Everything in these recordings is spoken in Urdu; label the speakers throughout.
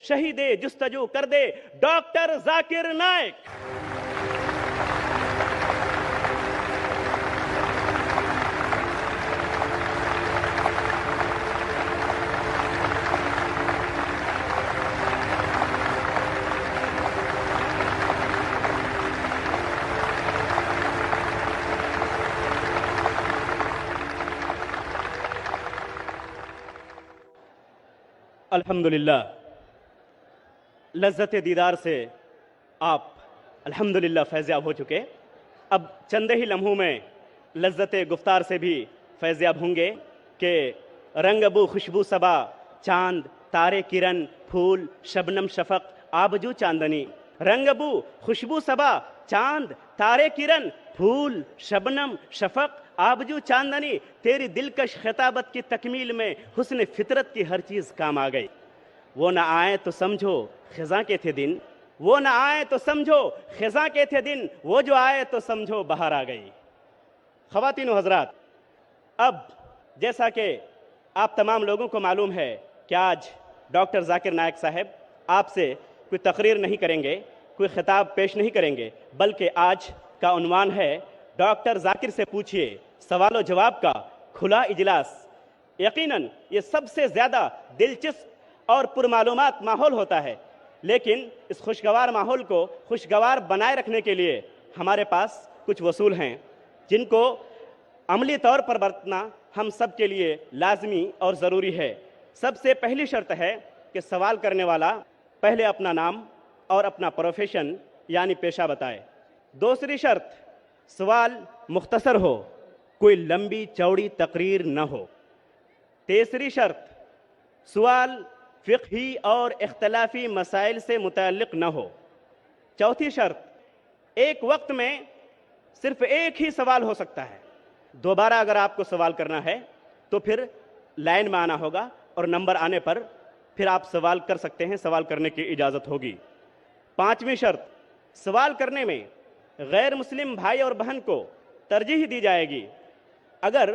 Speaker 1: شہید جستجو کر دے ڈاکٹر ذاکر نائک۔ الحمدللہ لذت دیدار سے آپ الحمدللہ فیضیاب ہو چکے، اب چند ہی لمحوں میں لذت گفتار سے بھی فیضیاب ہوں گے کہ رنگ بو خوشبو صبا، چاند تارے کرن، پھول شبنم شفق آبجو چاندنی۔ رنگ بو خوشبو صبا، چاند تارے کرن، پھول شبنم شفق آبجو چاندنی، تیری دلکش خطابت کی تکمیل میں حسن فطرت کی ہر چیز کام آ گئی۔ وہ نہ آئے تو سمجھو خزاں کے تھے دن، وہ نہ آئے تو سمجھو خزاں کے تھے دن، وہ جو آئے تو سمجھو بہار آ گئی۔ خواتین و حضرات، اب جیسا کہ آپ تمام لوگوں کو معلوم ہے کہ آج ڈاکٹر ذاکر نائک صاحب آپ سے کوئی تقریر نہیں کریں گے، کوئی خطاب پیش نہیں کریں گے، بلکہ آج کا عنوان ہے ڈاکٹر ذاکر سے پوچھئے، سوال و جواب کا کھلا اجلاس۔ یقیناً یہ سب سے زیادہ دلچسپ اور پرمعلومات ماحول ہوتا ہے، لیکن اس خوشگوار ماحول کو خوشگوار بنائے رکھنے کے لیے ہمارے پاس کچھ اصول ہیں جن کو عملی طور پر برتنا ہم سب کے لیے لازمی اور ضروری ہے۔ سب سے پہلی شرط ہے کہ سوال کرنے والا پہلے اپنا نام اور اپنا پروفیشن یعنی پیشہ بتائے۔ دوسری شرط، سوال مختصر ہو، کوئی لمبی چوڑی تقریر نہ ہو۔ تیسری شرط، سوال فقہی اور اختلافی مسائل سے متعلق نہ ہو۔ چوتھی شرط، ایک وقت میں صرف ایک ہی سوال ہو سکتا ہے، دوبارہ اگر آپ کو سوال کرنا ہے تو پھر لائن میں آنا ہوگا اور نمبر آنے پر پھر آپ سوال کر سکتے ہیں، سوال کرنے کی اجازت ہوگی۔ پانچویں شرط، سوال کرنے میں غیر مسلم بھائی اور بہن کو ترجیح دی جائے گی۔ اگر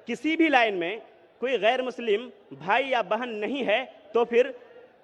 Speaker 1: کسی بھی لائن میں کوئی غیر مسلم بھائی یا بہن نہیں ہے تو پھر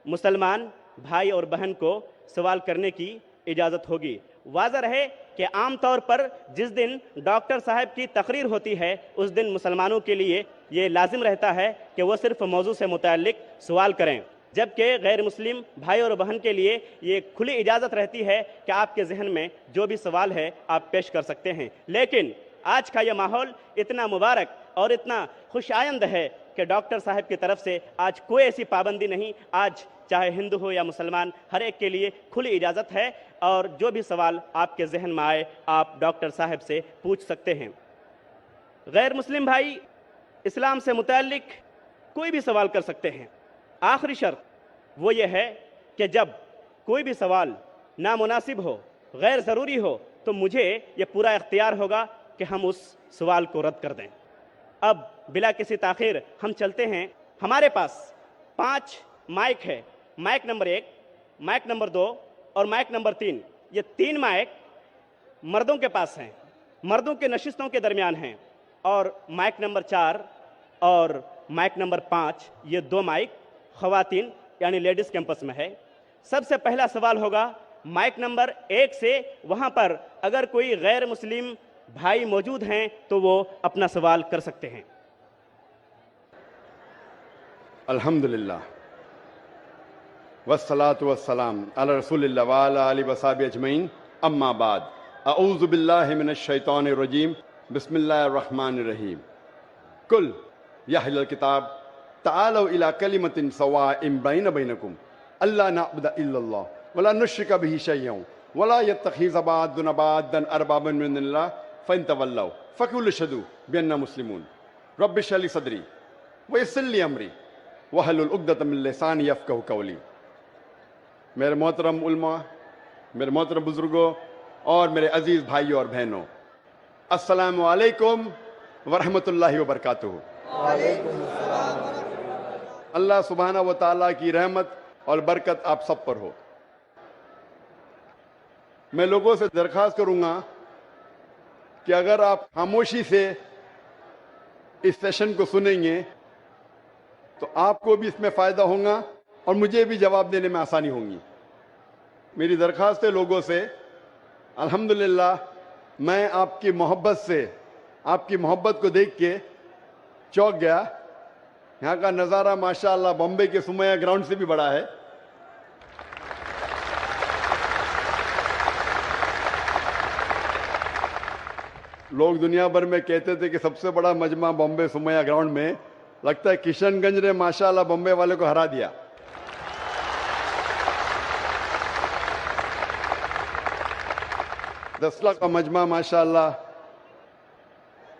Speaker 1: مسلمان بھائی اور بہن کو سوال کرنے کی اجازت ہوگی۔ واضح رہے کہ عام طور پر جس دن ڈاکٹر صاحب کی تقریر ہوتی ہے اس دن مسلمانوں کے لیے یہ لازم رہتا ہے کہ وہ صرف موضوع سے متعلق سوال کریں، جبکہ غیر مسلم بھائی اور بہن کے لیے یہ کھلی اجازت رہتی ہے کہ آپ کے ذہن میں جو بھی سوال ہے آپ پیش کر سکتے ہیں۔ لیکن آج کا یہ ماحول اتنا مبارک اور اتنا خوش آئند ہے کہ ڈاکٹر صاحب کی طرف سے آج کوئی ایسی پابندی نہیں، آج چاہے ہندو ہو یا مسلمان ہر ایک کے لیے کھلی اجازت ہے، اور جو بھی سوال آپ کے ذہن میں آئے آپ ڈاکٹر صاحب سے پوچھ سکتے ہیں۔ غیر مسلم بھائی اسلام سے متعلق کوئی بھی سوال کر سکتے ہیں۔ آخری شرط وہ یہ ہے کہ جب کوئی بھی سوال نامناسب ہو، غیر ضروری ہو، تو مجھے یہ پورا اختیار ہوگا کہ ہم اس سوال کو رد کر دیں۔ اب بلا کسی تاخیر ہم چلتے ہیں۔ ہمارے پاس 5 مائک ہے، مائک نمبر 1، مائک نمبر 2 اور مائک نمبر 3۔ یہ 3 مائک مردوں کے پاس ہیں، مردوں کے نشستوں کے درمیان ہیں، اور مائک نمبر 4 اور مائک نمبر 5 یہ 2 مائک خواتین یعنی لیڈیز کیمپس میں ہے۔ سب سے پہلا سوال ہوگا مائک نمبر 1 سے، وہاں پر اگر کوئی غیر مسلم بھائی موجود ہیں تو وہ اپنا سوال کر سکتے ہیں۔
Speaker 2: الحمدللہ والصلاة والسلام علی رسول اللہ وعلی آلہ وصحبہ اجمعین، اما بعد، اعوذ باللہ من الشیطان الرجیم، بسم اللہ الرحمن الرحیم۔ قل یا اہل الکتاب تعالوا الی کلمۃ سواء بین بینکم الا نعبد الا اللہ ولا نشرک بہ شیئا ولا یتخذ بعضنا بعضا اربابا من اللہ فإن تولوا فقولوا اشهدوا بأننا مسلمون۔ رب اشرح لي صدری ویسر لی امری واحلل عقدۃ من لسانی یفقہوا قولی۔ میرے محترم علماء، میرے محترم بزرگوں اور میرے عزیز بھائیوں اور بہنوں، السلام علیکم ورحمۃ اللہ وبرکاتہ۔ اللہ سبحانہ و تعالیٰ کی رحمت اور برکت آپ سب پر ہو۔ میں لوگوں سے درخواست کروں گا کہ اگر آپ خاموشی سے اس سیشن کو سنیں گے تو آپ کو بھی اس میں فائدہ ہوگا اور مجھے بھی جواب دینے میں آسانی ہوں گی. میری درخواست ہے لوگوں سے, الحمدللہ میں آپ کی محبت سے, آپ کی محبت کو دیکھ کے چونک گیا. یہاں کا نظارہ ماشاءاللہ بمبے کے سمیہ گراؤنڈ سے بھی بڑا ہے. لوگ دنیا بھر میں کہتے تھے کہ سب سے بڑا مجمع بمبے سمیہ گراؤنڈ میں, لگتا ہے کشن گنج نے ماشاءاللہ بمبے والے کو ہرا دیا. 10 لاکھ کا مجمع ماشاءاللہ.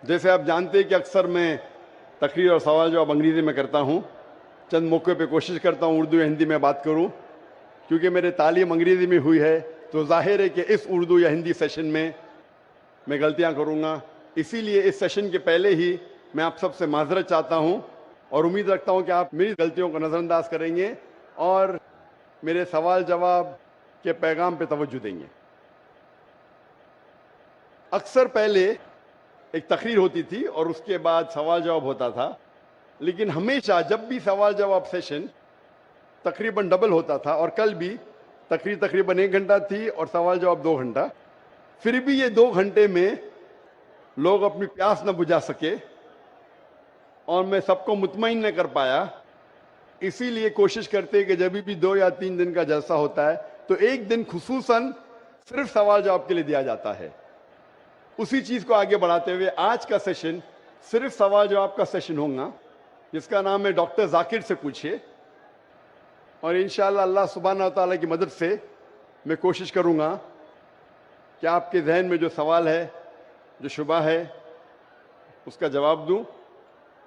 Speaker 2: جیسے آپ جانتے ہیں کہ اکثر میں تقریر اور سوال جواب انگریزی میں کرتا ہوں, چند موقع پہ کوشش کرتا ہوں اردو یا ہندی میں بات کروں, کیونکہ میری تعلیم انگریزی میں ہوئی ہے تو ظاہر ہے کہ اس اردو یا ہندی سیشن میں غلطیاں کروں گا. اسی لیے اس سیشن کے پہلے ہی میں آپ سب سے معذرت چاہتا ہوں اور امید رکھتا ہوں کہ آپ میری غلطیوں کو نظر انداز کریں گے اور میرے سوال جواب کے پیغام پہ توجہ دیں گے. اکثر پہلے ایک تقریر ہوتی تھی اور اس کے بعد سوال جواب ہوتا تھا, لیکن ہمیشہ جب بھی سوال جواب سیشن تقریباً ڈبل ہوتا تھا, اور کل بھی تقریر تقریباً 1 گھنٹہ تھی اور سوال جواب 2 گھنٹہ, پھر بھی یہ 2 گھنٹے میں لوگ اپنی پیاس نہ بجھا سکے اور میں سب کو مطمئن نہ کر پایا. اسی لیے کوشش کرتے کہ جب بھی 2 یا 3 دن کا جلسہ ہوتا ہے تو ایک دن خصوصاً صرف سوال جواب کے لیے دیا جاتا ہے. اسی چیز کو آگے بڑھاتے ہوئے آج کا سیشن صرف سوال جواب کا سیشن ہوگا, جس کا نام ہے ڈاکٹر ذاکر سے پوچھئے. اور انشاءاللہ اللہ سبحانہ و تعالیٰ کی مدد سے میں کوشش کروں گا کہ آپ کے ذہن میں جو سوال ہے, جو شبہ ہے, اس کا جواب دوں,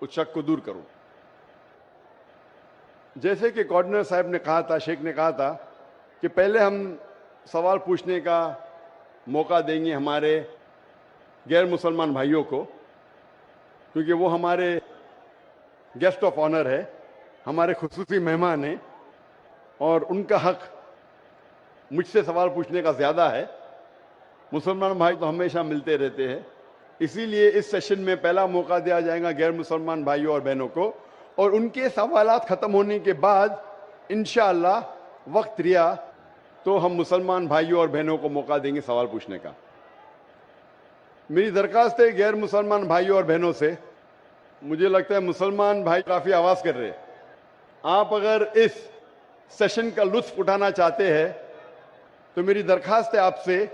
Speaker 2: اس شک کو دور کروں. جیسے کہ کوآرڈینیٹر صاحب نے کہا تھا, شیخ نے کہا تھا کہ پہلے ہم سوال پوچھنے کا موقع دیں گے ہمارے غیر مسلمان بھائیوں کو, کیونکہ وہ ہمارے گیسٹ آف آنر ہے, ہمارے خصوصی مہمان ہیں اور ان کا حق مجھ سے سوال پوچھنے کا زیادہ ہے. مسلمان بھائی تو ہمیشہ ملتے رہتے ہیں, اسی لیے اس سیشن میں پہلا موقع دیا جائے گا غیر مسلمان بھائیوں اور بہنوں کو, اور ان کے سوالات ختم ہونے کے بعد انشاءاللہ وقت رہا تو ہم مسلمان بھائیوں اور بہنوں کو موقع دیں گے سوال پوچھنے کا. میری درخواست ہے غیر مسلمان بھائیوں اور بہنوں سے, مجھے لگتا ہے مسلمان بھائی کافی آواز کر رہے ہیں, آپ اگر اس سیشن کا لطف اٹھانا چاہتے ہیں تو میری درخواست ہے آپ سے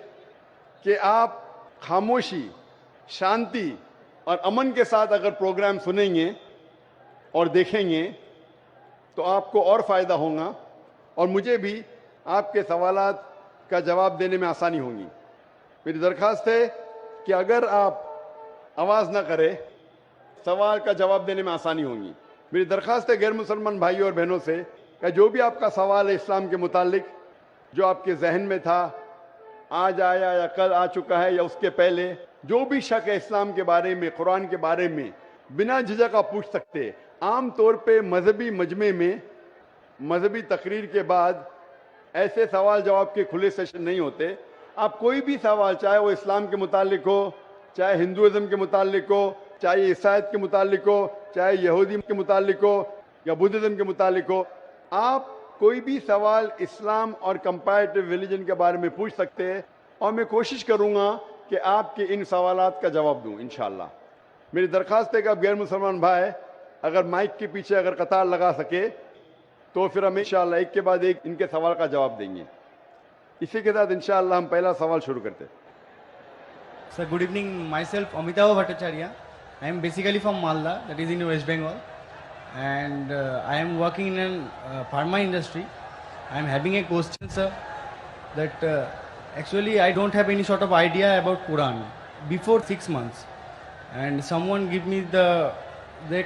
Speaker 2: کہ آپ خاموشی, شانتی اور امن کے ساتھ اگر پروگرام سنیں گے اور دیکھیں گے تو آپ کو اور فائدہ ہوگا اور مجھے بھی آپ کے سوالات کا جواب دینے میں آسانی ہوگی. میری درخواست ہے کہ اگر آپ آواز نہ کریں سوال کا جواب دینے میں آسانی ہوگی. میری درخواست ہے غیر مسلمان بھائیوں اور بہنوں سے کہ جو بھی آپ کا سوال ہے اسلام کے متعلق, جو آپ کے ذہن میں تھا, آج آیا یا کل آ چکا ہے یا اس کے پہلے, جو بھی شک ہے اسلام کے بارے میں, قرآن کے بارے میں, بنا جھجک آپ پوچھ سکتے. عام طور پہ مذہبی مجمع میں مذہبی تقریر کے بعد ایسے سوال جواب کے کھلے سیشن نہیں ہوتے. آپ کوئی بھی سوال, چاہے وہ اسلام کے متعلق ہو, چاہے ہندوازم کے متعلق ہو, چاہے عیسائیت کے متعلق ہو, چاہے یہودی کے متعلق ہو یا بدھزم کے متعلق ہو, آپ کوئی بھی سوال اسلام اور کمپیریٹیو ریلیجن کے بارے میں پوچھ سکتے ہیں اور میں کوشش کروں گا کہ آپ کے ان سوالات کا جواب دوں انشاءاللہ. میری درخواست ہے کہ آپ غیر مسلمان بھائی اگر مائک کے پیچھے اگر قطار لگا سکے تو پھر ہم انشاءاللہ ایک کے بعد ایک ان کے سوال کا جواب دیں گے. اسی کے ساتھ انشاءاللہ ہم پہلا سوال شروع کرتے ہیں.
Speaker 3: Sir, good evening. Myself, Amitava Bhattacharya. I am basically from Malda, that is in West Bengal. And I am working in a pharma industry. I am having a question, sir, that actually I don't have any sort of idea about Quran before 6 months. And someone give me that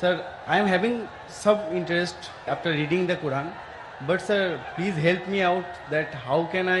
Speaker 3: Sir, I am having some interest after reading the Quran. But sir, please help me out that how can I,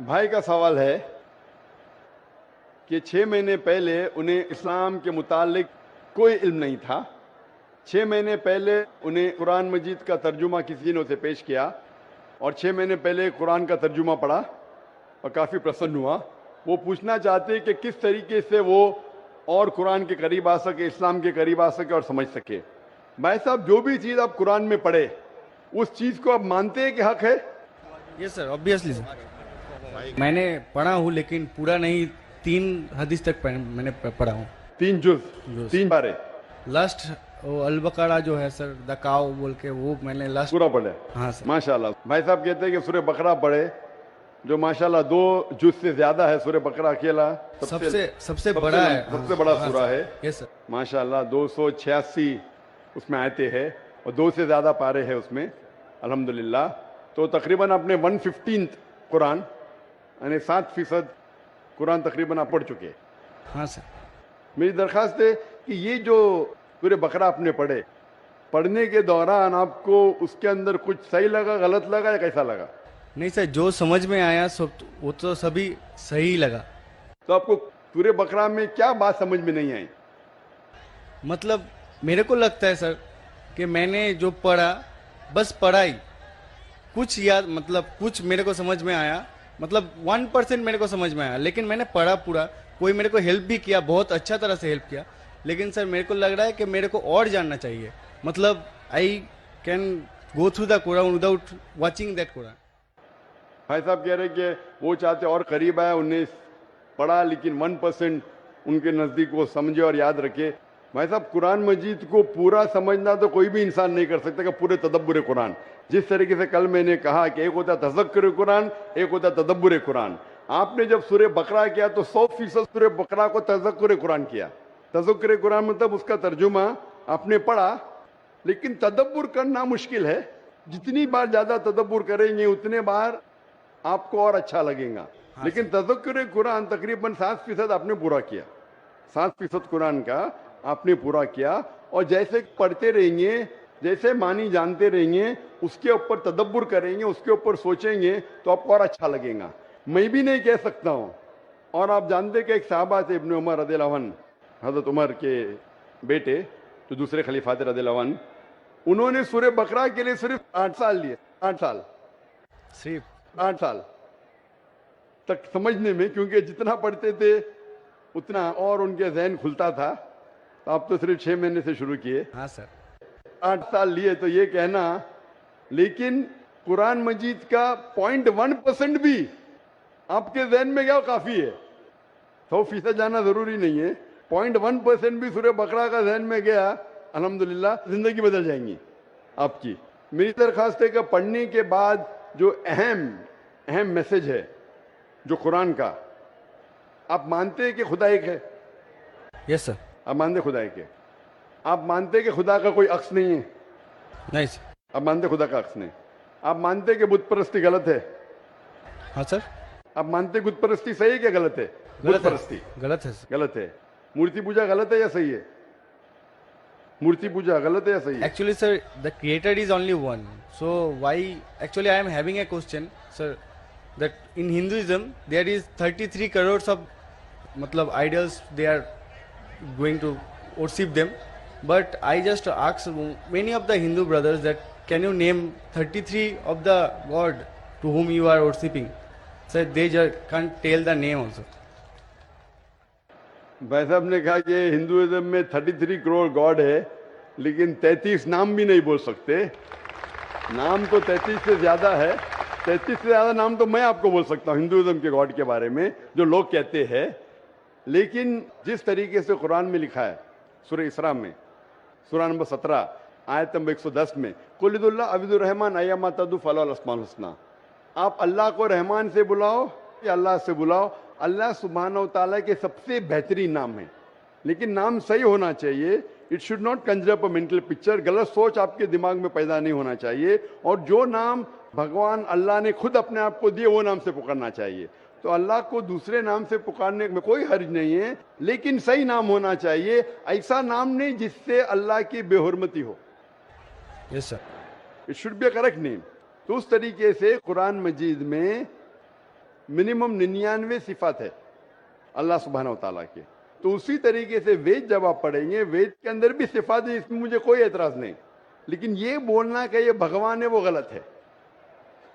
Speaker 2: بھائی کا سوال ہے کہ 6 مہینے پہلے انہیں اسلام کے متعلق کوئی علم نہیں تھا. 6 مہینے پہلے انہیں قرآن مجید کا ترجمہ کسی نے اسے پیش کیا اور 6 مہینے پہلے قرآن کا ترجمہ پڑھا اور کافی پرسن ہوا. وہ پوچھنا چاہتے کہ کس طریقے سے وہ اور قرآن کے قریب آ سکے, اسلام کے قریب آ سکے اور سمجھ سکے. بھائی صاحب, جو بھی چیز آپ قرآن میں پڑھے اس چیز کو آپ مانتے ہیں کہ حق ہے؟
Speaker 3: یس سر, آبویسلی سر. میں نے پڑھا ہوں لیکن پورا نہیں, 3 حدیث تک میں نے پڑھا ہوں.
Speaker 2: 3 جز, 3 پارے
Speaker 3: لاسٹ البقرہ جو ہے سر, دا کاؤ بول کے, وہ میں نے لاسٹ
Speaker 2: پورا پڑھے.
Speaker 3: ہاں سر.
Speaker 2: ماشاءاللہ. بھائی صاحب کہتے ہیں کہ سورہ بقرہ پڑھے, جو ماشاءاللہ 2 جز سے زیادہ ہے. سورہ بقرہ اکیلا
Speaker 3: سب سے بڑا ہے,
Speaker 2: سب سے بڑا سورہ ہے.
Speaker 3: یس سر.
Speaker 2: ماشاءاللہ 286 اس میں آیتیں ہیں اور 2 سے زیادہ پارے ہیں اس میں الحمدللہ. تو تقریباً اپنے 115 قرآن یعنی 7% قرآن تقریباً آپ پڑھ چکے.
Speaker 3: ہاں سر.
Speaker 2: میری درخواست ہے کہ یہ جو سورہ بقرہ آپ نے پڑھے, پڑھنے کے دوران آپ کو اس کے اندر کچھ صحیح لگا, غلط لگا یا کیسا لگا؟
Speaker 3: نہیں سر, جو سمجھ میں آیا وہ تو سبھی صحیح لگا.
Speaker 2: تو آپ کو سورہ بقرہ میں کیا بات سمجھ میں نہیں آئی؟
Speaker 3: مطلب میرے کو لگتا ہے سر کہ میں نے جو پڑھا بس پڑھائی, کچھ یاد, مطلب کچھ میرے کو سمجھ میں آیا, مطلب 1% میرے کو سمجھ میں آیا, لیکن میں نے پڑھا پورا. کوئی میرے کو ہیلپ بھی کیا, بہت اچھا طرح سے ہیلپ کیا, لیکن سر میرے کو لگ رہا ہے کہ میرے کو اور جاننا چاہیے. مطلب I can go through the Quran without watching that Quran.
Speaker 2: بھائی صاحب کہہ رہے کہ وہ چاہتے اور قریب آئے, انہیں پڑھا لیکن 1% ان کے نزدیک وہ سمجھے اور یاد رکھے. بھائی صاحب, قرآن مجید کو پورا سمجھنا تو کوئی بھی انسان نہیں کر سکتا کہ پورے تدبر قرآن. جس طریقے سے کل میں نے کہا کہ ایک ہوتا ہے تذکر قرآن, ایک ہوتا ہے تدبر قرآن. آپ نے جب سورہ بقرہ کیا تو 100% سورہ بقرہ کو تذکر قرآن کیا. تذکر قرآن مطلب اس کا ترجمہ آپ نے پڑھا, لیکن تدبر کرنا مشکل ہے. جتنی بار زیادہ تدبر کریں گے اتنے بار آپ کو اور اچھا لگے گا. لیکن تذکر قرآن تقریباً 7% آپ نے پورا کیا. 7% قرآن کا آپ نے پورا کیا, اور جیسے پڑھتے رہیں گے, جیسے معنی جانتے رہیں گے, اس کے اوپر تدبر کریں گے, اس کے اوپر سوچیں گے تو آپ کو اور اچھا لگے گا. میں بھی نہیں کہہ سکتا ہوں. اور آپ جانتے کہ ایک صحابہ تھے ابن عمر رضی اللہ عنہ, حضرت عمر کے بیٹے جو دوسرے خلیفہ رضی اللہ عنہ, انہوں نے سورہ بقرہ کے لیے صرف 8 سال لیے. 8 سال, صرف 8 سال تک سمجھنے میں, کیونکہ جتنا پڑھتے تھے اتنا اور ان کے ذہن کھلتا تھا. تو آپ تو صرف 6 مہینے سے شروع کیے.
Speaker 3: ہاں سر.
Speaker 2: 8 سال لیے تو یہ کہنا, لیکن قرآن مجید کا 0.1% بھی آپ کے ذہن میں گیا کافی ہے. 100% جانا ضروری نہیں ہے. 0.1% بھی سورہ بقرہ کا ذہن میں گیا, الحمدللہ زندگی بدل جائیں گی آپ کی. میری درخواست ہے کہ پڑھنے کے بعد جو اہم میسج ہے جو قرآن کا, آپ مانتے ہیں کہ خدا ایک ہے؟
Speaker 3: یس سر.
Speaker 2: آپ مانتے خدا ایک ہے؟ آپ مانتے کہ خدا کا کوئی عکس نہیں ہے؟
Speaker 3: نہیں سر.
Speaker 2: آپ مانتے خدا کا عکس نہیں؟ آپ مانتے کہ بت پرستی غلط ہے؟
Speaker 3: ہاں سر.
Speaker 2: آپ مانتے بت پرستی صحیح ہے کہ غلط ہے؟ بت پرستی
Speaker 3: غلط ہے سر.
Speaker 2: غلط ہے. مورتی پوجا غلط ہے یا صحیح ہے؟ مورتی پوجا غلط ہے یا صحیح ہے؟
Speaker 3: Actually, sir, the creator is only one. So why? Actually, I am having a question, sir. That in Hinduism there is 33 crores of, matlab, idols. They are going to worship them. But I just asked many of the Hindu brothers that can you name 33 of the god to whom you are worshipping? So they just can't tell the name also.
Speaker 2: بھائی صاحب نے کہا کہ ہندوازم میں 33 کروڑ گاڈ ہے, لیکن 33 نام بھی نہیں بول سکتے. نام تو 33 سے زیادہ ہے. 33 سے زیادہ نام تو میں آپ کو بول سکتا ہوں ہندوازم کے گاڈ کے بارے میں جو لوگ کہتے ہیں. لیکن جس طریقے سے قرآن میں لکھا ہے, سورہ اسراء میں سورہ نمبر 17 آیت نمبر 110 میں, قل ادعوا اللہ عبد الرحمن ایما تدعوا فلہ الاسماء الحسنی, آپ اللہ کو رحمان سے بلاؤ یا اللہ سے بلاؤ, اللہ سبحانہ و تعالیٰ کے سب سے بہترین نام ہے. لیکن نام صحیح ہونا چاہیے. اٹ شوڈ ناٹ کنجر اپ اے مینٹل پکچر. غلط سوچ آپ کے دماغ میں پیدا نہیں ہونا چاہیے. اور جو نام بھگوان اللہ نے خود اپنے آپ کو دیے وہ نام سے پکارنا چاہیے. تو اللہ کو دوسرے نام سے پکارنے میں کوئی حرج نہیں ہے, لیکن صحیح نام ہونا چاہیے. ایسا نام نہیں جس سے اللہ کی بے حرمتی ہو.
Speaker 3: Yes sir.
Speaker 2: It should be a correct name. تو اس طریقے سے قرآن مجید میں منیمم 99 صفات ہے اللہ سبحانہ و تعالیٰ کے. تو اسی طریقے سے وید جب آپ پڑھیں گے, وید کے اندر بھی صفات ہے, اس میں مجھے کوئی اعتراض نہیں. لیکن یہ بولنا کہ یہ بھگوان ہے وہ غلط ہے.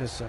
Speaker 3: Yes sir.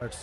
Speaker 3: That's.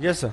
Speaker 3: Yes sir.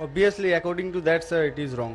Speaker 3: Obviously, according to that sir, it is wrong.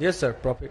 Speaker 3: Yes sir. Prophet.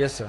Speaker 3: Yes sir.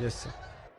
Speaker 3: Yes sir.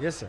Speaker 3: Yes sir.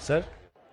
Speaker 3: Sir.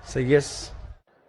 Speaker 3: So yes.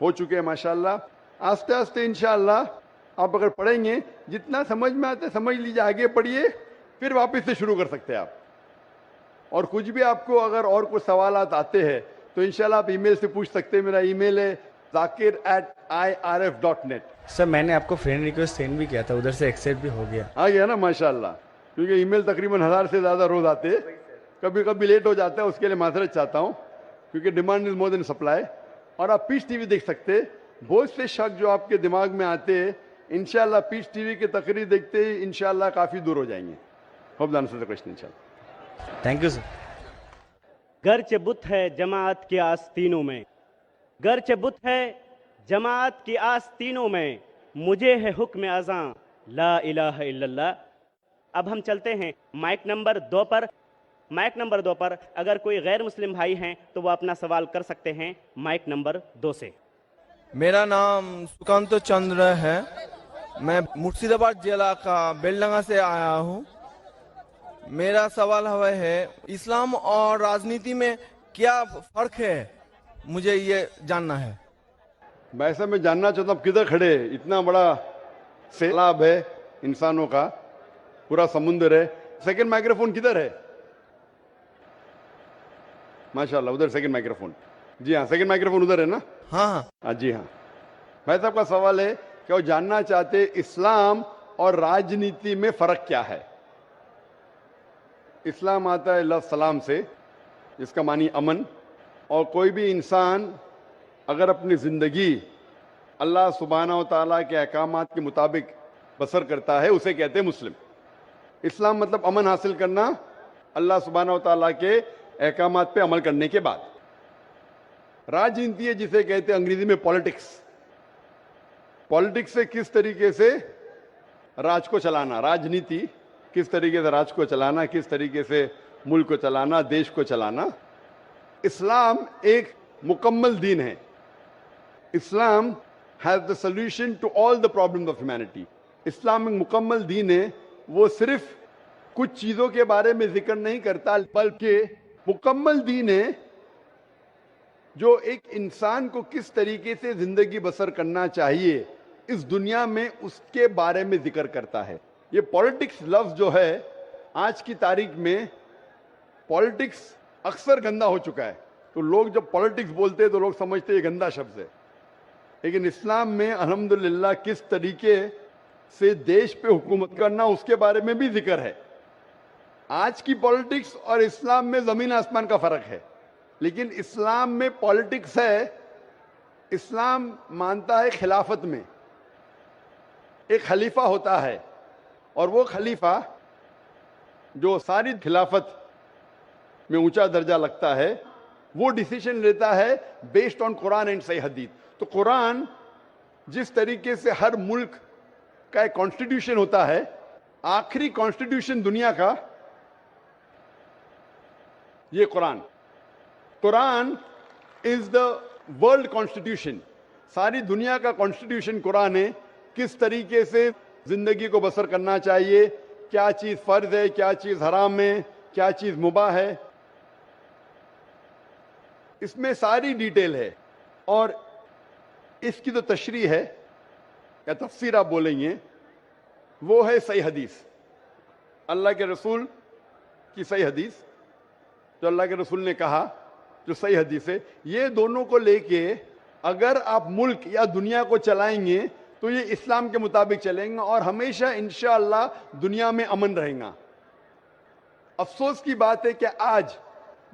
Speaker 2: ہو چکے ہیں ماشاءاللہ. آہستہ آہستہ انشاءاللہ آپ اگر پڑھیں گے جتنا سمجھ میں آتا ہے سمجھ لیجیے, آگے پڑھیے, پھر واپس سے شروع کر سکتے ہیں آپ. اور کچھ بھی آپ کو اگر اور کوئی سوالات آتے ہیں تو انشاءاللہ آپ ای میل سے پوچھ سکتے ہیں. میرا ای میل ہے zakir@irf.net.
Speaker 3: سر میں نے آپ کو فرینڈ ریکویسٹ سینڈ بھی کیا تھا, ادھر سے ایکسیپٹ بھی ہو گیا.
Speaker 2: آ گیا نا ماشاءاللہ, کیونکہ ای میل تقریباً 1000 سے زیادہ روز آتے ہیں, کبھی کبھی لیٹ ہو جاتا ہے, اس کے لیے معذرت چاہتا ہوں, کیونکہ demand is more then supply. اور آپ پیس ٹی وی دیکھ سکتے ہیں. بہت سے شک جو آپ کے دماغ میں آتے ہیں انشاءاللہ پیس ٹی وی کی تقریر دیکھتے ہی انشاءاللہ کافی دور ہو جائیں گے. ہوپ دان سے کوشچن انشاءاللہ.
Speaker 3: Thank you sir.
Speaker 1: گرچہ بت ہے جماعت کی آستینوں میں, گرچہ بت ہے جماعت کی آستینوں میں, مجھے ہے حکم اذاں لا الہ الا اللہ. اب ہم چلتے ہیں مائک نمبر 2 پر. مائک نمبر 2 پر اگر کوئی غیر مسلم بھائی ہیں تو وہ اپنا سوال کر سکتے ہیں مائک نمبر 2 سے.
Speaker 4: میرا نام سکانت چندر ہے. میں مرشید آباد ضلع کا بیلڈنگا سے آیا ہوں. میرا سوال ہے اسلام اور راجنیتی میں کیا فرق ہے, مجھے یہ جاننا ہے.
Speaker 2: ویسے میں جاننا چاہتا ہوں کدھر کھڑے, اتنا بڑا سیلاب ہے انسانوں کا, پورا سمندر ہے. سیکنڈ مائکرو فون کدھر ہے؟ ماشاءاللہ ادھر سیکنڈ مائکرو فون. جی ہاں, سیکنڈ مائکرو فون ادھر ہے نا.
Speaker 4: ہاں
Speaker 2: ہاں جی ہاں. بھائی صاحب کا سوال ہے کہ وہ جاننا چاہتے اسلام اور راجنیتی میں فرق کیا ہے. اسلام آتا ہے لفظ سلام سے, جس کا معنی امن, اور کوئی بھی انسان اگر اپنی زندگی اللہ سبحانہ و تعالیٰ کے احکامات کے مطابق بسر کرتا ہے اسے کہتے ہیں مسلم. اسلام مطلب امن حاصل کرنا اللہ سبحانہ و تعالیٰ کے احکامات پہ عمل کرنے کے بعد. راجنیتی ہے جسے کہتے ہیں انگریزی میں پالیٹکس. پالیٹکس سے کس طریقے سے راج کو چلانا, راجنیتی کس طریقے سے راج کو چلانا, کس طریقے سے ملک کو چلانا, دیش کو چلانا. اسلام ایک مکمل دین ہے. اسلام has the solution to all the problems of humanity. اسلام ایک مکمل دین ہے. وہ صرف کچھ چیزوں کے بارے میں ذکر نہیں کرتا بلکہ مکمل دین ہے جو ایک انسان کو کس طریقے سے زندگی بسر کرنا چاہیے اس دنیا میں اس کے بارے میں ذکر کرتا ہے. یہ پالیٹکس لفظ جو ہے آج کی تاریخ میں پالیٹکس اکثر گندا ہو چکا ہے. تو لوگ جب پالیٹکس بولتے ہیں تو لوگ سمجھتے ہیں یہ گندا شبد ہے, لیکن اسلام میں الحمدللہ کس طریقے سے دیش پہ حکومت کرنا اس کے بارے میں بھی ذکر ہے. آج کی پالیٹکس اور اسلام میں زمین آسمان کا فرق ہے, لیکن اسلام میں پالیٹکس ہے. اسلام مانتا ہے خلافت میں ایک خلیفہ ہوتا ہے, اور وہ خلیفہ جو ساری خلافت میں اونچا درجہ لگتا ہے وہ ڈیسیشن لیتا ہے بیسڈ آن قرآن اینڈ صحیح حدیث. تو قرآن جس طریقے سے ہر ملک کا ایک کانسٹیٹیوشن ہوتا ہے, آخری کانسٹیٹیوشن دنیا کا یہ قرآن از دا ورلڈ کانسٹیٹیوشن. ساری دنیا کا کانسٹیٹیوشن قرآن ہے. کس طریقے سے زندگی کو بسر کرنا چاہیے, کیا چیز فرض ہے, کیا چیز حرام ہے, کیا چیز مباح ہے, اس میں ساری ڈیٹیل ہے. اور اس کی جو تشریح ہے یا تفسیر آپ بولیں گے وہ ہے صحیح حدیث, اللہ کے رسول کی صحیح حدیث, جو اللہ کے رسول نے کہا, جو صحیح حدیث ہے. یہ دونوں کو لے کے اگر آپ ملک یا دنیا کو چلائیں گے تو یہ اسلام کے مطابق چلیں گا اور ہمیشہ انشاءاللہ دنیا میں امن رہیں گا. افسوس کی بات ہے کہ آج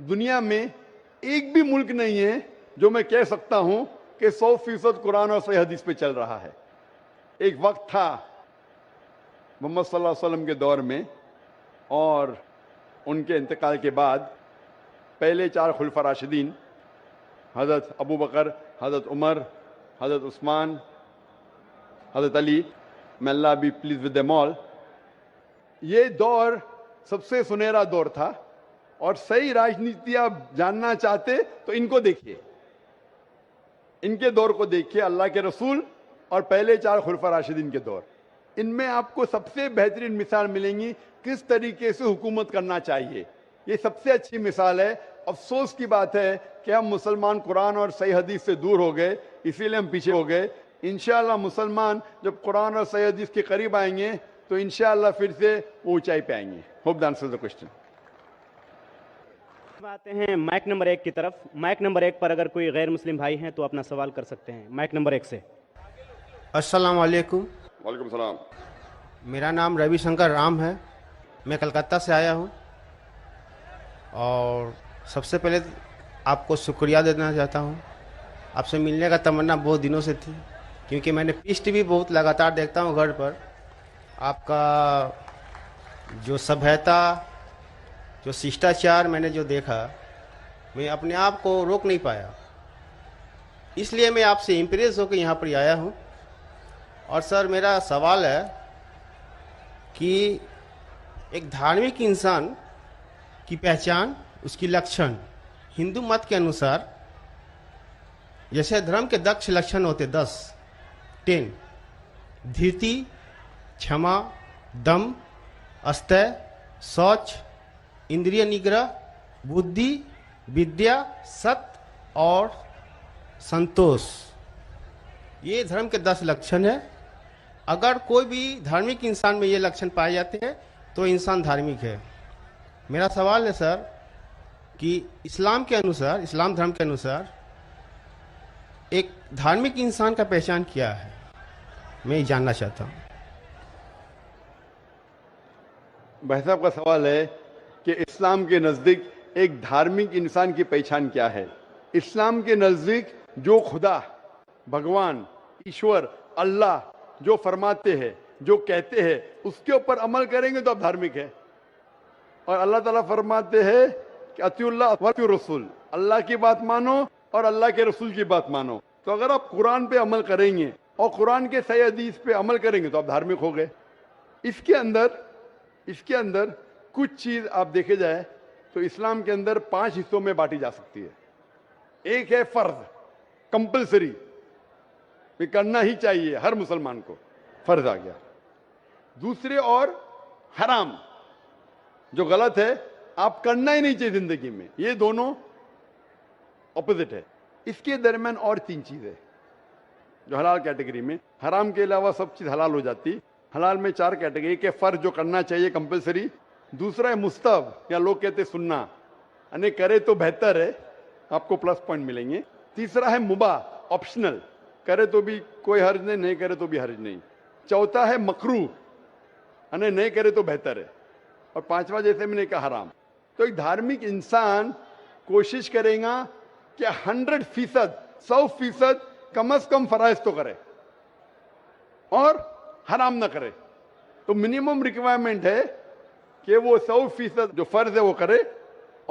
Speaker 2: دنیا میں ایک بھی ملک نہیں ہے جو میں کہہ سکتا ہوں کہ 100% قرآن اور صحیح حدیث پہ چل رہا ہے. ایک وقت تھا محمد صلی اللہ علیہ وسلم کے دور میں اور ان کے انتقال کے بعد پہلے 4 خلفاء راشدین حضرت ابو بکر, حضرت عمر, حضرت عثمان, حضرت علی, may Allah be pleased with them all, یہ دور سب سے سنہرا دور تھا. اور صحیح راجنیتی آپ جاننا چاہتے تو ان کو دیکھیے, ان کے دور کو دیکھیے, اللہ کے رسول اور پہلے 4 خلفاء راشدین کے دور. ان میں آپ کو سب سے بہترین مثال ملیں گی کس طریقے سے حکومت کرنا چاہیے. یہ سب سے اچھی مثال ہے. افسوس کی بات ہے کہ ہم مسلمان قرآن اور صحیح حدیث سے دور ہو گئے, اسی لیے ہم پیچھے ہو گئے. انشاءاللہ مسلمان جب قرآن اور صحیح حدیث کے قریب آئیں گے تو انشاءاللہ پھر سے اونچائی پہ آئیں گے. Hope the answer the question.
Speaker 1: آتے ہیں مائک نمبر 1 کی طرف. مائک نمبر 1 پر اگر کوئی غیر مسلم بھائی ہیں تو اپنا سوال کر سکتے ہیں. مائک نمبر 1 سے.
Speaker 5: السلام علیکم.
Speaker 2: وعلیکم السلام.
Speaker 5: میرا نام روی شنکر رام ہے. میں کلکتہ سے آیا ہوں اور سب سے پہلے آپ کو شکریہ دینا چاہتا ہوں. آپ سے ملنے کا تمنا بہت دنوں سے تھی کیونکہ میں نے پیس ٹی وی بہت لگاتار دیکھتا ہوں گھر پر. آپ کا جو سبھیتا جو ششٹاچار میں نے جو دیکھا میں اپنے آپ کو روک نہیں پایا. اس لیے میں آپ سے امپریس ہو کے یہاں پر آیا ہوں. اور سر میرا سوال ہے کہ ایک دھارمک انسان کی پہچان اس کی لکشن ہندو مت کے انوسار جیسے دھرم کے 10 لکشن ہوتے 10 دھیرتی چھما دم استے شوچ اندریہ نگرہ بدھی ودیا ست اور سنتوش. یہ دھرم کے 10 لکشن ہے. اگر کوئی بھی دھارمک انسان میں یہ لکشن پائے جاتے ہیں تو انسان دھارمک ہے. میرا سوال ہے سر کہ اسلام کے انوسار اسلام دھرم کے انوسار ایک دھارمک انسان کا پہچان کیا ہے میں یہ جاننا چاہتا ہوں.
Speaker 2: بھائی صاحب کا سوال ہے کہ اسلام کے نزدیک ایک دھارمک انسان کی پہچان کیا ہے. اسلام کے نزدیک جو خدا بھگوان ایشور اللہ جو فرماتے ہیں جو کہتے ہیں اس کے اوپر عمل کریں گے تو آپ دھارمک ہیں. اور اللہ تعالیٰ فرماتے ہیں کہ اطیعوا اللہ واطیعوا الرسول, اللہ کی بات مانو اور اللہ کے رسول کی بات مانو. تو اگر آپ قرآن پہ عمل کریں گے اور قرآن کے صحیح حدیث پہ عمل کریں گے تو آپ دھارمک ہو گئے. اس کے اندر کچھ چیز آپ دیکھے جائے تو اسلام کے اندر 5 حصوں میں بانٹی جا سکتی ہے. ایک ہے فرض, کمپلسری, کرنا ہی چاہیے ہر مسلمان کو, فرض آ گیا. دوسرے اور حرام جو غلط ہے آپ کرنا ہی نہیں چاہیے زندگی میں. یہ دونوں اپوزٹ ہے. اس کے درمیان اور 3 چیزیں جو حلال کیٹیگری میں, حرام کے علاوہ سب چیز حلال ہو جاتی. حلال میں 4 کیٹیگری. ایک ہے فرض جو کرنا چاہیے کمپلسری, دوسرا ہے مستحب یا لوگ کہتے سننا یعنی کرے تو بہتر ہے آپ کو پلس پوائنٹ ملیں گے. تیسرا ہے مباح آپشنل, کرے تو بھی کوئی حرج نہیں, نہیں کرے تو بھی حرج نہیں. چوتھا ہے مکروہ یعنی نہیں کرے تو بہتر ہے. اور 5واں جیسے میں نے کہا حرام. تو ایک دھارمک انسان کوشش کرے گا کہ 100% 100% کم از کم فرائض تو کرے اور حرام نہ کرے. تو منیمم ریکوائرمنٹ ہے کہ وہ 100% جو فرض ہے وہ کرے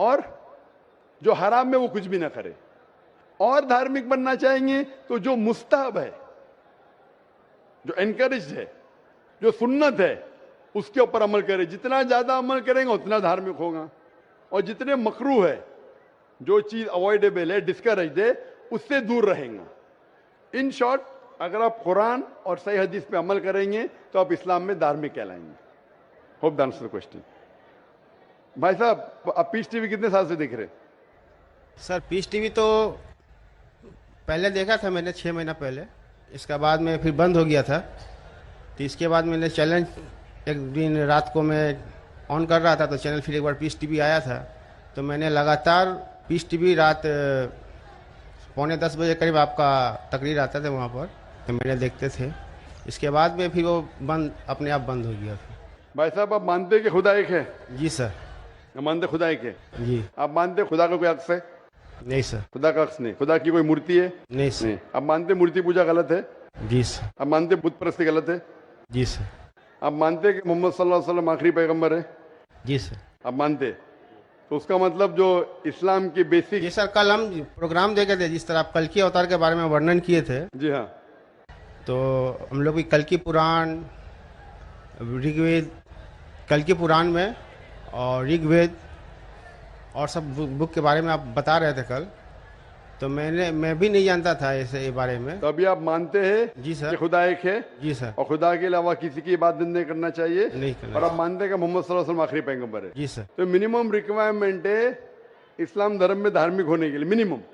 Speaker 2: اور جو حرام ہے وہ کچھ بھی نہ کرے. اور دھارمک بننا چاہیں گے تو جو مستحب ہے, جو انکریجڈ ہے, جو سنت ہے اس کے اوپر عمل کرے. جتنا زیادہ عمل کریں گے اتنا دھارمک ہوگا. اور جتنے مکروہ ہے, جو چیز اوائڈیبل ہے, ڈسکریجڈ ہے, اس سے دور رہیں گا. ان شارٹ اگر آپ قرآن اور صحیح حدیث پہ عمل کریں گے تو آپ اسلام میں دھارمک کہلائیں گے. Hope the answer question. بھائی صاحب آپ پیس ٹی وی کتنے سال سے دیکھ رہے؟
Speaker 5: سر پیس ٹی وی تو پہلے دیکھا تھا میں نے 6 مہینہ پہلے. اس کے بعد میں پھر بند ہو گیا تھا. تو اس کے بعد میں نے چینل ایک دن رات کو میں آن کر رہا تھا تو چینل پھر ایک بار پیس ٹی وی آیا تھا. تو میں نے لگاتار پیس ٹی وی رات 9:45 بجے قریب آپ کا تقریر آتا تھا وہاں پر, تو میں نے دیکھتے تھے. اس کے بعد میں پھر وہ اپنے آپ بند ہو گیا.
Speaker 2: بھائی صاحب آپ مانتے کہ خدا ایک ہے؟
Speaker 5: جی سر.
Speaker 2: مانتے خدا ایک ہے؟
Speaker 5: جی.
Speaker 2: آپ مانتے خدا کا کوئی عکس ہے؟
Speaker 5: نہیں سر.
Speaker 2: خدا کا عکس نہیں. خدا کی کوئی مورتی ہے؟
Speaker 5: نہیں سر.
Speaker 2: نہیں. آپ مانتے مورتی پوجا غلط ہے؟
Speaker 5: جی سر.
Speaker 2: آپ مانتے بت پرستی غلط ہے؟
Speaker 5: جی سر.
Speaker 2: آپ مانتے کہ محمد صلی اللہ علیہ وسلم آخری پیغمبر ہے؟
Speaker 5: جی سر.
Speaker 2: آپ مانتے؟ تو اس کا مطلب جو اسلام کی بیسک.
Speaker 5: جی سر, کل ہم پروگرام دیکھے تھے جس طرح آپ کلکی اوتار کے بارے میں ورنن کیے تھے.
Speaker 2: جی ہاں.
Speaker 5: تو ہم لوگ بھی کلکی پران, رگ وید, کلکی پران میں اور رگ وید اور سب بک کے بارے میں آپ بتا رہے تھے کل. تو میں بھی نہیں جانتا تھا اس بارے میں.
Speaker 2: تو ابھی آپ مانتے ہیں
Speaker 5: جی سر
Speaker 2: کہ خدا ایک ہے؟
Speaker 5: جی سر.
Speaker 2: اور خدا کے علاوہ کسی کی عبادت نہیں کرنا چاہیے,
Speaker 5: نہیں کرنا.
Speaker 2: اور آپ مانتے ہیں کہ محمد صلی اللہ علیہ وسلم آخری پیغمبر ہے؟
Speaker 5: جی سر.
Speaker 2: تو منیمم ریکوائرمنٹ ہے اسلام دھرم میں دھارمک ہونے کے لیے, منیمم.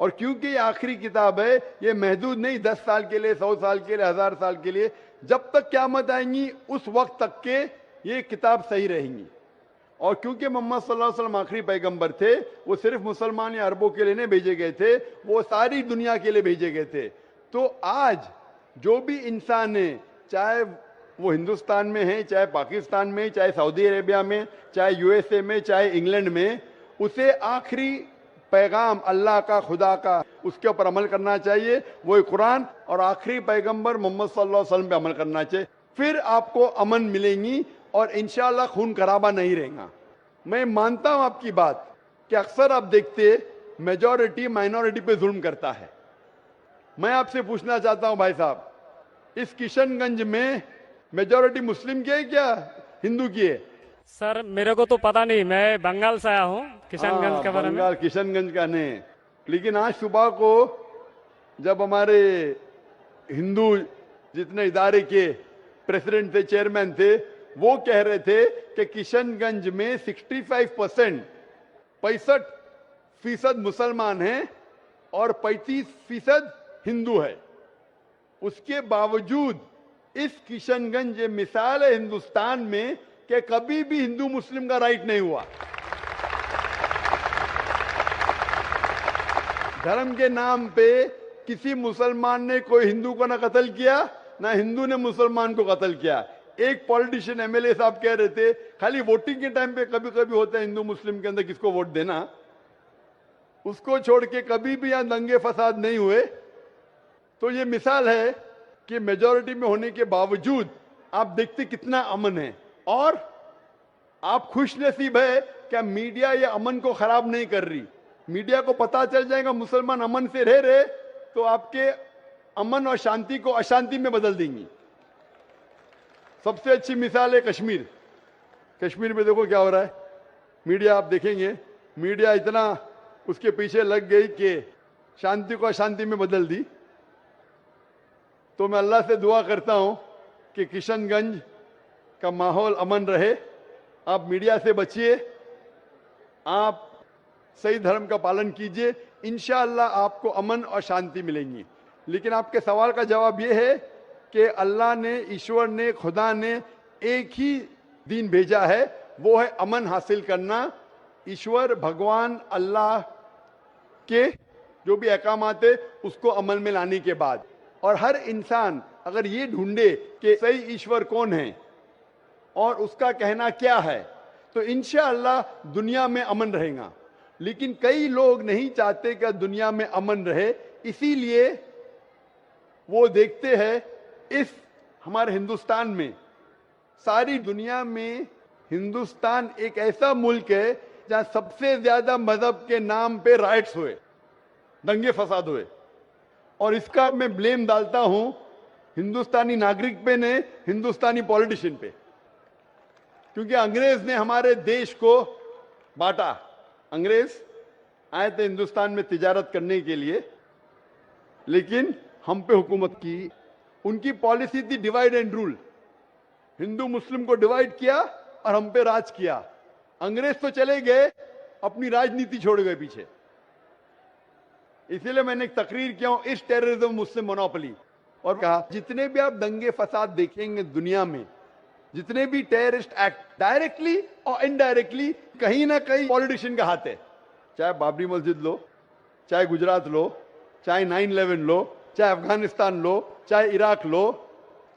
Speaker 2: اور کیونکہ یہ آخری کتاب ہے، یہ محدود نہیں 10 سال کے لیے، 100 سال کے لیے، 1000 سال کے لیے، جب تک قیامت آئیں گی اس وقت تک کے یہ کتاب صحیح رہیں گی۔ اور کیونکہ محمد صلی اللہ علیہ وسلم آخری پیغمبر تھے، وہ صرف مسلمان یا عربوں کے لیے نہیں بھیجے گئے تھے، وہ ساری دنیا کے لیے بھیجے گئے تھے۔ تو آج جو بھی انسان ہے، چاہے وہ ہندوستان میں ہے، چاہے پاکستان میں، چاہے سعودی عربیہ میں، چاہے یو ایس اے میں، چاہے انگلینڈ میں، اسے آخری پیغام اللہ کا، خدا کا، اس کے اوپر عمل کرنا چاہیے، وہی قرآن، اور آخری پیغمبر محمد صلی اللہ علیہ وسلم پہ عمل کرنا چاہیے۔ پھر آپ کو امن ملیں گی اور انشاءاللہ خون خرابہ نہیں رہے گا۔ میں مانتا ہوں آپ کی بات کہ اکثر آپ دیکھتے میجورٹی مائنورٹی پہ ظلم کرتا ہے۔ میں آپ سے پوچھنا چاہتا ہوں بھائی صاحب، اس کشن گنج میں میجورٹی مسلم کی ہے کیا ہندو کی ہے؟
Speaker 6: سر میرے کو تو پتا نہیں، میں بنگال سے آیا ہوں، کشن گنج کے بارے میں۔
Speaker 2: بنگال کشن گنج کا نہیں، لیکن آج صبح کو جب ہمارے ہندو جتنے ادارے کے پریزیڈنٹ تھے، چیئرمین تھے، وہ کہہ رہے تھے کہ کشن گنج میں 65% مسلمان ہیں اور 35% ہندو ہے۔ اس کے باوجود اس کشن گنج مثال ہے ہندوستان میں کہ کبھی بھی ہندو مسلم کا رائٹ نہیں ہوا۔ دھرم کے نام پہ کسی مسلمان نے کوئی ہندو کو نہ قتل کیا، نہ ہندو نے مسلمان کو قتل کیا۔ ایک پولیٹیشین ایم ایل اے صاحب کہہ رہے تھے خالی ووٹنگ کے ٹائم پہ کبھی کبھی ہوتا ہے ہندو مسلم کے اندر کس کو ووٹ دینا، اس کو چھوڑ کے کبھی بھی یہاں دنگے فساد نہیں ہوئے۔ تو یہ مثال ہے کہ میجورٹی میں ہونے کے باوجود آپ دیکھتے کتنا امن ہے، اور آپ خوش نصیب ہے کہ میڈیا یہ امن کو خراب نہیں کر رہی۔ میڈیا کو پتا چل جائے گا مسلمان امن سے رہ رہے تو آپ کے امن اور شانتی کو اشانتی میں بدل دیں گی۔ سب سے اچھی مثال ہے کشمیر۔ کشمیر میں دیکھو کیا ہو رہا ہے، میڈیا آپ دیکھیں گے، میڈیا اتنا اس کے پیچھے لگ گئی کہ شانتی کو اشانتی میں بدل دی۔ تو میں اللہ سے دعا کرتا ہوں کہ کشن گنج کا ماحول امن رہے، آپ میڈیا سے بچیے، آپ صحیح دھرم کا پالن کیجئے، انشاءاللہ آپ کو امن اور شانتی ملیں گی۔ لیکن آپ کے سوال کا جواب یہ ہے کہ اللہ نے، ایشور نے، خدا نے ایک ہی دین بھیجا ہے، وہ ہے امن حاصل کرنا۔ ایشور بھگوان اللہ کے جو بھی احکامات ہے اس کو عمل میں لانے کے بعد، اور ہر انسان اگر یہ ڈھونڈے کہ صحیح ایشور کون ہے اور اس کا کہنا کیا ہے تو انشاءاللہ دنیا میں امن رہے گا۔ لیکن کئی لوگ نہیں چاہتے کہ دنیا میں امن رہے، اسی لیے وہ دیکھتے ہیں اس ہمارے ہندوستان میں، ساری دنیا میں ہندوستان ایک ایسا ملک ہے جہاں سب سے زیادہ مذہب کے نام پہ رائٹس ہوئے، دنگے فساد ہوئے، اور اس کا میں بلیم ڈالتا ہوں ہندوستانی ناگرک پہ نہیں، ہندوستانی پولیٹیشین پہ، کیونکہ انگریز نے ہمارے دیش کو بانٹا۔ انگریز آئے تھے ہندوستان میں تجارت کرنے کے لیے، لیکن ہم پہ حکومت کی، ان کی پالیسی تھی ڈیوائڈ اینڈ رول، ہندو مسلم کو ڈیوائڈ کیا اور ہم پہ راج کیا۔ انگریز تو چلے گئے، اپنی راجنیتی چھوڑ گئے پیچھے۔ اسی لیے میں نے ایک تقریر کیا ہوں، اس ٹیررزم مسلم مونوپلی، اور کہا جتنے بھی آپ دنگے فساد دیکھیں گے دنیا میں، جتنے بھی ٹیررسٹ ایکٹ ڈائریکٹلی اور انڈائریکٹلی کہیں نہ کہیں پولیٹیشین کا ہاتھ ہے، چاہے بابری مسجد لو، چاہے گجرات لو، چاہے 9/11 لو، چاہے افغانستان لو، چاہے عراق لو،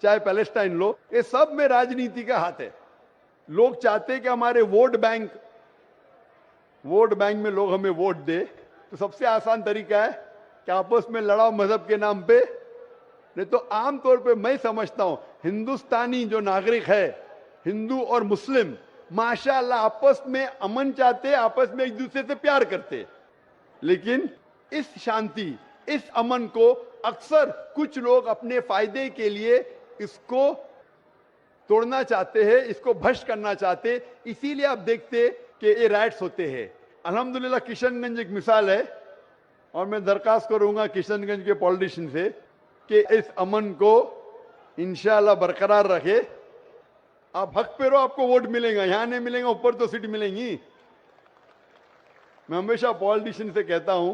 Speaker 2: چاہے پیلسٹائن لو، یہ سب میں راجنیتی کا ہاتھ ہے۔ لوگ چاہتے کہ ہمارے ووٹ بینک میں لوگ ہمیں ووٹ دے، تو سب سے آسان طریقہ ہے کہ آپس میں لڑاؤ مذہب کے نام پہ۔ نہیں تو عام طور پہ میں سمجھتا ہوں ہندوستانی جو ناگرک ہے، ہندو اور مسلم، ماشاءاللہ آپس میں امن چاہتے، آپس میں ایک دوسرے سے پیار کرتے، لیکن اس شانتی، اس امن کو اکثر کچھ لوگ اپنے فائدے کے لیے اس کو توڑنا چاہتے ہیں، اس کو بھسٹ کرنا چاہتے، اسی لیے آپ دیکھتے کہ یہ رائٹس ہوتے ہیں۔ الحمدللہ کشن گنج ایک مثال ہے، اور میں درخواست کروں گا کشن گنج کے پولیٹیشین سے کہ اس امن کو انشاءاللہ برقرار رکھے۔ آپ حق پہ رہو، آپ کو ووٹ ملے گا، یہاں نہیں ملیں گا، اوپر تو سیٹ ملیں گی۔ میں ہمیشہ پولیٹیشین سے کہتا ہوں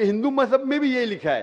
Speaker 2: کہ ہندو مذہب میں بھی یہی لکھا ہے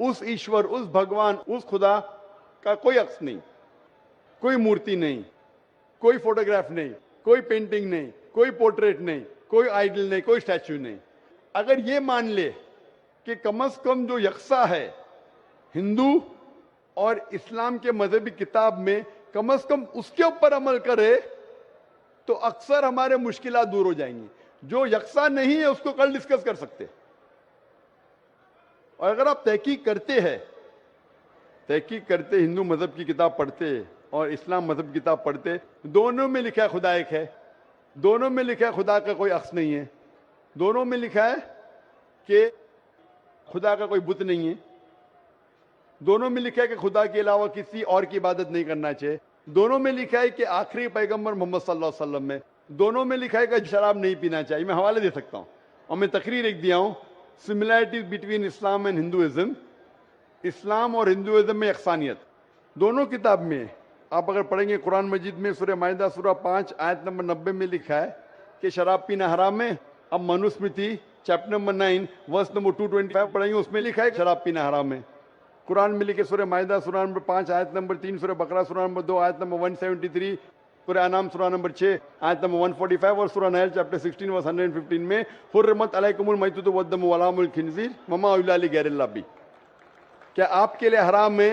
Speaker 2: اس ایشور، اس بھگوان، اس خدا کا کوئی عکس نہیں، کوئی مورتی نہیں، کوئی فوٹوگراف نہیں، کوئی پینٹنگ نہیں، کوئی پورٹریٹ نہیں، کوئی آئیڈل نہیں، کوئی اسٹیچو نہیں. اگر یہ مان لے کہ کم از کم جو یکساں ہے ہندو اور اسلام کے مذہبی کتاب میں، کم از کم اس کے اوپر عمل کرے تو اکثر ہمارے مشکلات دور ہو جائیں گی. جو یکساں نہیں ہے اس کو کل ڈسکس کر سکتے. اور اگر آپ تحقیق کرتے ہندو مذہب کی کتاب پڑھتے اور اسلام مذہب کی کتاب پڑھتے، دونوں میں لکھا ہے خدا ایک ہے، دونوں میں لکھا ہے خدا کا کوئی عکس نہیں ہے، دونوں میں لکھا ہے کہ خدا کا کوئی بت نہیں ہے، دونوں میں لکھا ہے کہ خدا کے علاوہ کسی اور کی عبادت نہیں کرنا چاہیے، دونوں میں لکھا ہے کہ آخری پیغمبر محمد صلی اللہ علیہ وسلم میں، دونوں میں لکھا ہے کہ شراب نہیں پینا چاہیے. میں حوالے دے سکتا ہوں اور میں تقریر ایک دیا ہوں، similarities between Islam and Hinduism, اسلام اور ہندوازم میں یکسانیت دونوں کتاب میں. آپ اگر پڑھیں گے قرآن مجید میں سورہ مائدہ سورہ 5 آیت نمبر 90 میں لکھا ہے کہ شراب پینا حرام ہے. اب Manusmriti chapter number 9 verse number 225 پڑھیں گے، اس میں لکھا ہے کہ شراب پینا حرام ہے. قرآن میں لکھے سورہ مائدہ سورہ نمبر 5 آیت نمبر 3، سورہ بقرہ سورہ نمبر 2 آیت نمبر 173، سورہ انعام سورہ نمبر 6 آیت نمبر 145 اور سورہ نحل چیپٹر 16 ورس 115 میں حرمت علیکم المیتۃ والدم ولحم الخنزیر وما اہل لغیر اللہ بہ. کیا آپ کے لیے حرام ہے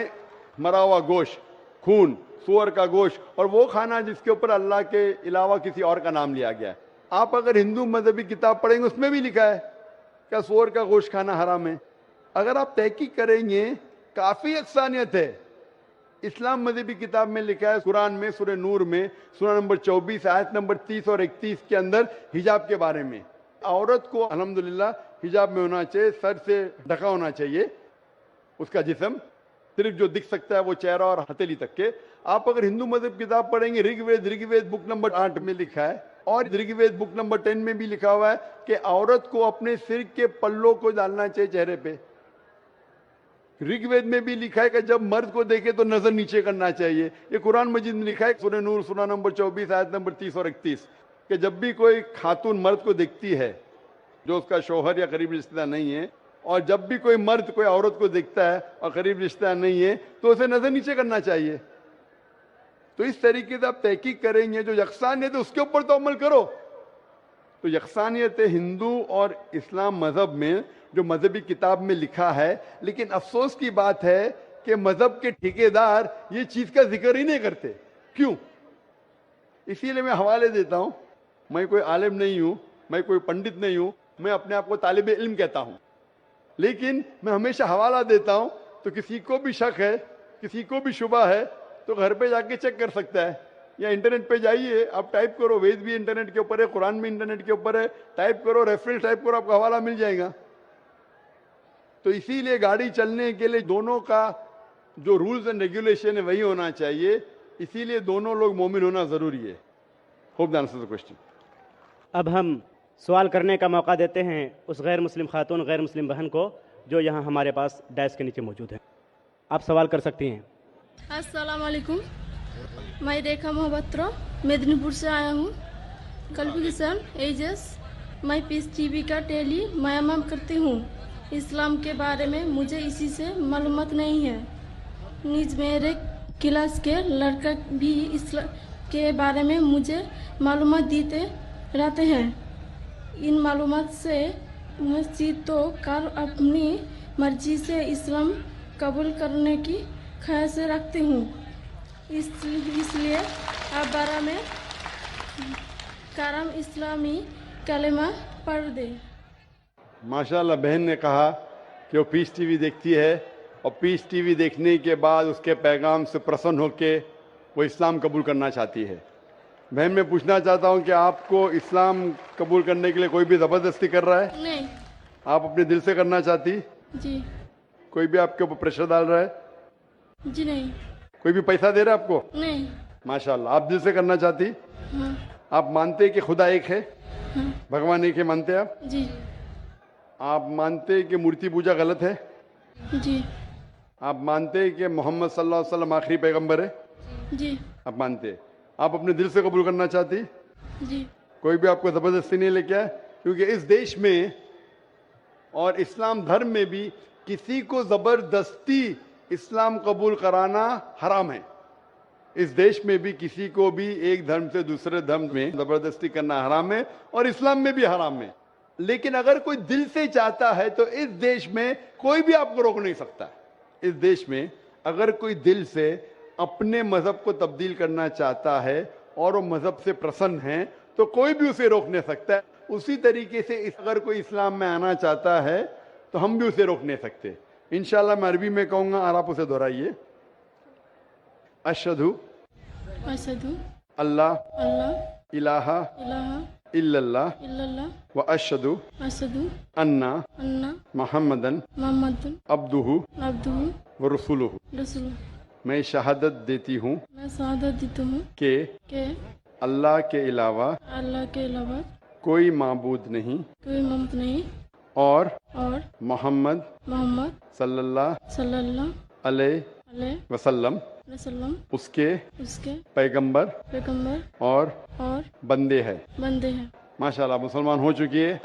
Speaker 2: مرا ہوا گوشت، خون، سور کا گوشت اور وہ کھانا جس کے اوپر اللہ کے علاوہ کسی اور کا نام لیا گیا ہے. آپ اگر ہندو مذہبی کتاب پڑھیں گے اس میں بھی لکھا ہے کہ سور کا گوشت کھانا حرام ہے. اگر آپ تحقیق کریں گے کافی یکسانیت ہے. اسلام مذہبی کتاب میں لکھا ہے قرآن میں سورہ نور میں سورہ نمبر 24 آیت نمبر 30 اور 31 کے اندر حجاب کے بارے میں، عورت کو الحمدللہ حجاب میں ہونا چاہیے، سر سے ڈھکا ہونا چاہیے اس کا جسم، صرف جو دکھ سکتا ہے وہ چہرہ اور ہتھیلی تک کے. آپ اگر ہندو مذہب کتاب پڑھیں گے رگ وید بک نمبر 8 میں لکھا ہے اور رگ وید بک نمبر 10 میں بھی لکھا ہوا ہے کہ عورت کو اپنے سر کے پلوں کو ڈالنا چاہیے چہرے پہ. رگ وید میں بھی لکھا ہے کہ جب مرد کو دیکھے تو نظر نیچے کرنا چاہیے. یہ قرآن مجید میں لکھا ہے سورہ نور سورہ نمبر 24 آیت نمبر 30 اور 31 کہ جب بھی کوئی خاتون مرد کو دیکھتی ہے جو اس کا شوہر یا قریب رشتہ دار نہیں ہے، اور جب بھی کوئی مرد کوئی عورت کو دیکھتا ہے اور قریب رشتہ دار نہیں ہے تو اسے نظر نیچے کرنا چاہیے. تو اس طریقے سے آپ تحقیق کریں گے، جو یکسانیت ہے اس کے اوپر تو عمل کرو. تو یکسانیت ہندو اور اسلام مذہب میں جو مذہبی کتاب میں لکھا ہے، لیکن افسوس کی بات ہے کہ مذہب کے ٹھیکیدار یہ چیز کا ذکر ہی نہیں کرتے. کیوں؟ اسی لیے میں حوالے دیتا ہوں. میں کوئی عالم نہیں ہوں، میں کوئی پنڈت نہیں ہوں، میں اپنے آپ کو طالب علم کہتا ہوں، لیکن میں ہمیشہ حوالہ دیتا ہوں. تو کسی کو بھی شک ہے، کسی کو بھی شبہ ہے تو گھر پہ جا کے چیک کر سکتا ہے، یا انٹرنیٹ پہ جائیے، آپ ٹائپ کرو، وید بھی انٹرنیٹ کے اوپر ہے، قرآن بھی انٹرنیٹ کے اوپر ہے، ٹائپ کرو، ریفرنس ٹائپ کرو، آپ کو حوالہ مل جائے گا. تو اسی لیے گاڑی چلنے کے لیے دونوں کا جو رولز اینڈ ریگولیشن ہے وہی ہونا چاہیے. اسی لیے دونوں لوگ مومن ہونا ضروری ہے. Hope that answers the question.
Speaker 1: اب ہم سوال کرنے کا موقع دیتے ہیں اس غیر مسلم خاتون، غیر مسلم بہن کو جو یہاں ہمارے پاس ڈائس کے نیچے موجود ہے. آپ سوال کر سکتی ہیں.
Speaker 7: السلام علیکم. میں ریکھا محبترا میدنی پور سے آیا ہوں. کوالیفکیشن ایجز میں پیس ٹی وی کا ٹیلی معائنہ کرتی ہوں. اسلام کے بارے میں مجھے اسی سے معلومات نہیں ہے. نیز میرے کلاس کے لڑکا بھی اسلام کے بارے میں مجھے معلومات دیتے رہتے ہیں. ان معلومات سے مسجد تو کار اپنی مرضی سے اسلام قبول کرنے کی خواہش رکھتی ہوں. اس لیے آپ بارہ میں کرم اسلامی کلمہ پڑھ دیں.
Speaker 2: ماشاءاللہ بہن نے کہا کہ وہ پیس ٹی وی دیکھتی ہے اور پیس ٹی وی دیکھنے کے بعد اس کے پیغام سے پرسن ہو کے وہ اسلام قبول کرنا چاہتی ہے. بہن میں پوچھنا چاہتا ہوں کہ آپ کو اسلام قبول کرنے کے لیے کوئی بھی زبردستی کر رہا ہے؟
Speaker 7: نہیں.
Speaker 2: آپ اپنے دل سے کرنا چاہتی؟
Speaker 7: جی.
Speaker 2: کوئی بھی آپ کے اوپر پریشر ڈال رہا ہے؟
Speaker 7: جی نہیں.
Speaker 2: کوئی بھی پیسہ دے رہا ہے آپ کو؟
Speaker 7: نہیں.
Speaker 2: ماشاءاللہ. آپ دل سے کرنا چاہتی؟
Speaker 7: ہاں.
Speaker 2: آپ مانتے کہ خدا ایک ہے؟
Speaker 7: ہاں.
Speaker 2: بھگوان ایک ہے مانتے آپ؟
Speaker 7: جی.
Speaker 2: آپ مانتے کہ مورتی پوجا غلط ہے؟
Speaker 7: جی.
Speaker 2: آپ مانتے کہ محمد صلی اللہ علیہ وسلم آخری پیغمبر ہے؟
Speaker 7: جی.
Speaker 2: آپ مانتے. آپ اپنے دل سے قبول کرنا چاہتی؟
Speaker 7: جی.
Speaker 2: کوئی بھی آپ کو زبردستی نہیں لے کے آئے؟ کیونکہ اس دیش میں اور اسلام دھرم میں بھی کسی کو زبردستی اسلام قبول کرانا حرام ہے. اس دیش میں بھی کسی کو بھی ایک دھرم سے دوسرے دھرم میں زبردستی کرنا حرام ہے اور اسلام میں بھی حرام ہے. لیکن اگر کوئی دل سے چاہتا ہے تو اس دیش میں کوئی بھی آپ کو روک نہیں سکتا. اس دیش میں اگر کوئی دل سے اپنے مذہب کو تبدیل کرنا چاہتا ہے اور وہ مذہب سے پرسن ہے تو کوئی بھی اسے روک نہیں سکتا ہے. اسی طریقے سے اگر کوئی اسلام میں آنا چاہتا ہے تو ہم بھی اسے روک نہیں سکتے. انشاءاللہ میں عربی میں کہوں گا اور آپ اسے دہرائیے. اشہدو
Speaker 7: اشہدو
Speaker 2: اللہ
Speaker 7: اللہ
Speaker 2: الہ
Speaker 7: الہ
Speaker 2: الا اللہ
Speaker 7: الا اللہ
Speaker 2: و اشہدو
Speaker 7: اشہدو
Speaker 2: انا
Speaker 7: ان
Speaker 2: محمدن
Speaker 7: محمد
Speaker 2: عبدہ
Speaker 7: عبدہ
Speaker 2: و رسولہ.
Speaker 7: رسول.
Speaker 2: میں شہادت دیتی ہوں
Speaker 7: میں شہادت دیتا ہوں کہ
Speaker 2: اللہ کے علاوہ
Speaker 7: اللہ کے علاوہ
Speaker 2: کوئی معبود نہیں
Speaker 7: کوئی معبود نہیں
Speaker 2: اور
Speaker 7: اور
Speaker 2: محمد
Speaker 7: محمد
Speaker 2: صلی اللہ
Speaker 7: صلی اللہ
Speaker 2: علیہ
Speaker 7: علیہ
Speaker 2: وسلم
Speaker 7: وسلم
Speaker 2: اس کے
Speaker 7: اس کے
Speaker 2: پیغمبر
Speaker 7: پیغمبر
Speaker 2: اور
Speaker 7: اور
Speaker 2: بندے ہے.
Speaker 7: بندے ہیں.
Speaker 2: ماشاءاللہ مسلمان ہو چکی ہے.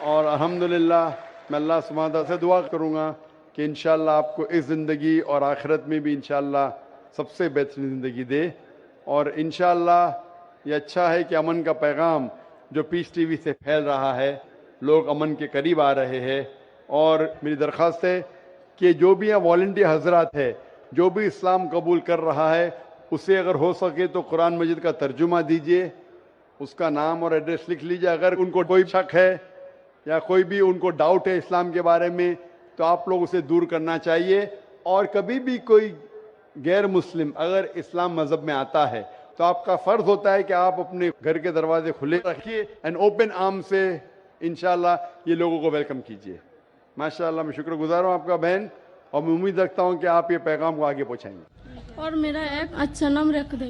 Speaker 2: اور الحمدللہ میں اللہ سبحانہ تعالیٰ سے دعا کروں گا کہ انشاءاللہ آپ کو اس زندگی اور آخرت میں بھی انشاءاللہ سب سے بہترین زندگی دے. اور انشاءاللہ یہ اچھا ہے کہ امن کا پیغام جو پیس ٹی وی سے پھیل رہا ہے, لوگ امن کے قریب آ رہے ہیں. اور میری درخواست ہے کہ جو بھی یہاں والنٹیئر حضرات ہے, جو بھی اسلام قبول کر رہا ہے, اسے اگر ہو سکے تو قرآن مجید کا ترجمہ دیجئے, اس کا نام اور ایڈریس لکھ لیجئے. اگر ان کو کوئی شک ہے یا کوئی بھی ان کو ڈاؤٹ ہے اسلام کے بارے میں تو آپ لوگ اسے دور کرنا چاہیے. اور کبھی بھی کوئی غیر مسلم اگر اسلام مذہب میں آتا ہے تو آپ کا فرض ہوتا ہے کہ آپ اپنے گھر کے دروازے کھلے رکھیے اینڈ اوپن آرم سے انشاءاللہ یہ لوگوں کو ویلکم کیجیے. ماشاءاللہ میں شکر گزار ہوں آپ کا بہن, اور میں امید رکھتا ہوں کہ آپ یہ پیغام کو آگے پہنچائیں گے.
Speaker 7: اور میرا ایک اچھا نام رکھ دے.